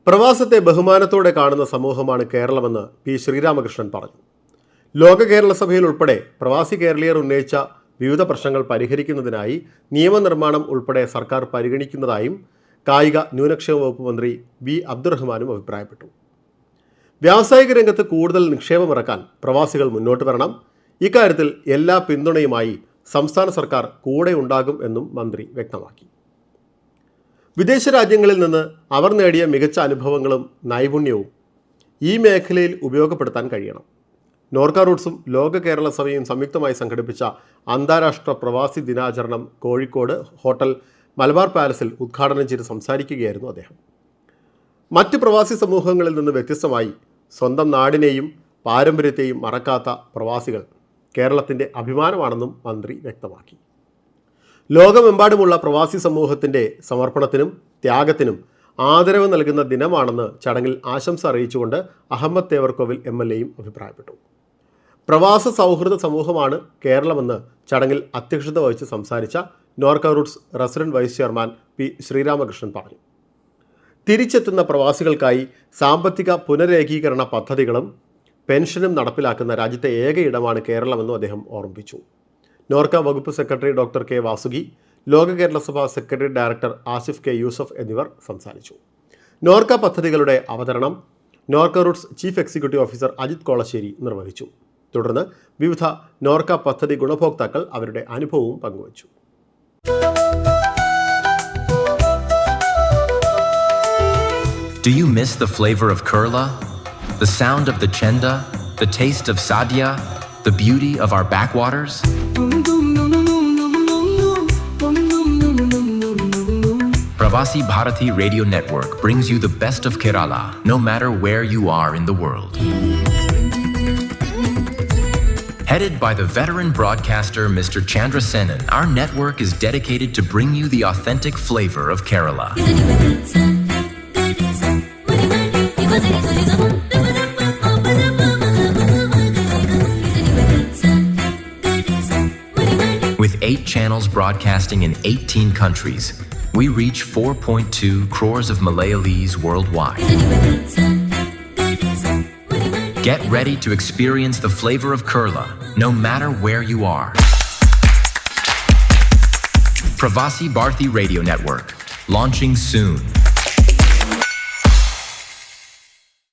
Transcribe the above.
പ്രവാസത്തെ ബഹുമാനത്തോടെ കാണുന്ന സമൂഹമാണ് കേരളമെന്ന് പി ശ്രീരാമകൃഷ്ണൻ പറഞ്ഞു. ലോക കേരള സഭയിൽ ഉൾപ്പെടെ പ്രവാസി കേരളീയർ ഉന്നയിച്ച വിവിധ പ്രശ്നങ്ങൾ പരിഹരിക്കുന്നതിനായി നിയമനിർമ്മാണം ഉൾപ്പെടെ സർക്കാർ പരിഗണിക്കുന്നതായും കായിക ന്യൂനക്ഷേമ വകുപ്പ് മന്ത്രി വി അബ്ദുറഹ്മാനും അഭിപ്രായപ്പെട്ടു. വ്യാവസായിക രംഗത്ത് കൂടുതൽ നിക്ഷേപമിറക്കാൻ പ്രവാസികൾ മുന്നോട്ട് വരണം. ഇക്കാര്യത്തിൽ എല്ലാ പിന്തുണയുമായി സംസ്ഥാന സർക്കാർ കൂടെ ഉണ്ടാകും എന്നും മന്ത്രി വ്യക്തമാക്കി. വിദേശ രാജ്യങ്ങളിൽ നിന്ന് അവർ നേടിയ മികച്ച അനുഭവങ്ങളും നൈപുണ്യവും ഈ മേഖലയിൽ ഉപയോഗപ്പെടുത്താൻ കഴിയണം. നോർക്ക റൂട്ട്സും ലോക കേരള സഭയും സംയുക്തമായി സംഘടിപ്പിച്ച അന്താരാഷ്ട്ര പ്രവാസി ദിനാചരണം കോഴിക്കോട് ഹോട്ടൽ മലബാർ പാലസിൽ ഉദ്ഘാടനം ചെയ്ത് സംസാരിക്കുകയായിരുന്നു അദ്ദേഹം. മറ്റ് പ്രവാസി സമൂഹങ്ങളിൽ നിന്ന് വ്യത്യസ്തമായി സ്വന്തം നാടിനെയും പാരമ്പര്യത്തെയും മറക്കാത്ത പ്രവാസികൾ കേരളത്തിൻ്റെ അഭിമാനമാണെന്നും മന്ത്രി വ്യക്തമാക്കി. ലോകമെമ്പാടുമുള്ള പ്രവാസി സമൂഹത്തിൻ്റെ സമർപ്പണത്തിനും ത്യാഗത്തിനും ആദരവ് നൽകുന്ന ദിനമാണെന്ന് ചടങ്ങിൽ ആശംസ അറിയിച്ചുകൊണ്ട് അഹമ്മദ് തേവർകോവിൽ MLAയും അഭിപ്രായപ്പെട്ടു. പ്രവാസ സൗഹൃദ സമൂഹമാണ് കേരളമെന്ന് ചടങ്ങിൽ അധ്യക്ഷത വഹിച്ച് സംസാരിച്ച Norka roots resident vice chairman P Sreeramakrishnan പറഞ്ഞു. തിരിച്ചെത്തുന്ന പ്രവാസികൾക്കായി സാമ്പത്തിക പുനരേകീകരണ പദ്ധതികളും പെൻഷനും നടപ്പിലാക്കുന്ന രാജ്യത്തെ ഏക ഇടമാണ് കേരളമെന്നും അദ്ദേഹം ഓർമ്മിപ്പിച്ചു. നോർക്ക വകുപ്പ് secretary doctor K Vasuki, Loka Kerala Sabha secretary director Asif K Yusuf എന്നിവർ സംസാരിച്ചു. നോർക്ക പദ്ധതികളുടെ അവതരണം Norka roots chief executive officer Ajith Kolassery നിർവഹിച്ചു. തുടർന്ന് വിവിധ നോർക്ക പദ്ധതി ഗുണഭോക്താക്കൾ അവരുടെ അനുഭവവും പങ്കുവച്ചു. Do you miss the flavor of Kurla? The sound of the chenda? The taste of Sadia? The beauty of our backwaters? Pravasi Bharati Radio Network brings you the best of Kerala, no matter where you are in the world. Headed by the veteran broadcaster Mr. Chandra Senan, our network is dedicated to bring you the authentic flavor of Kerala. With 8 channels broadcasting in 18 countries, we reach 4.2 crores of Malayalees worldwide. Get ready to experience the flavor of Kerala, no matter where you are. Pravasi Bharati Radio Network, launching soon.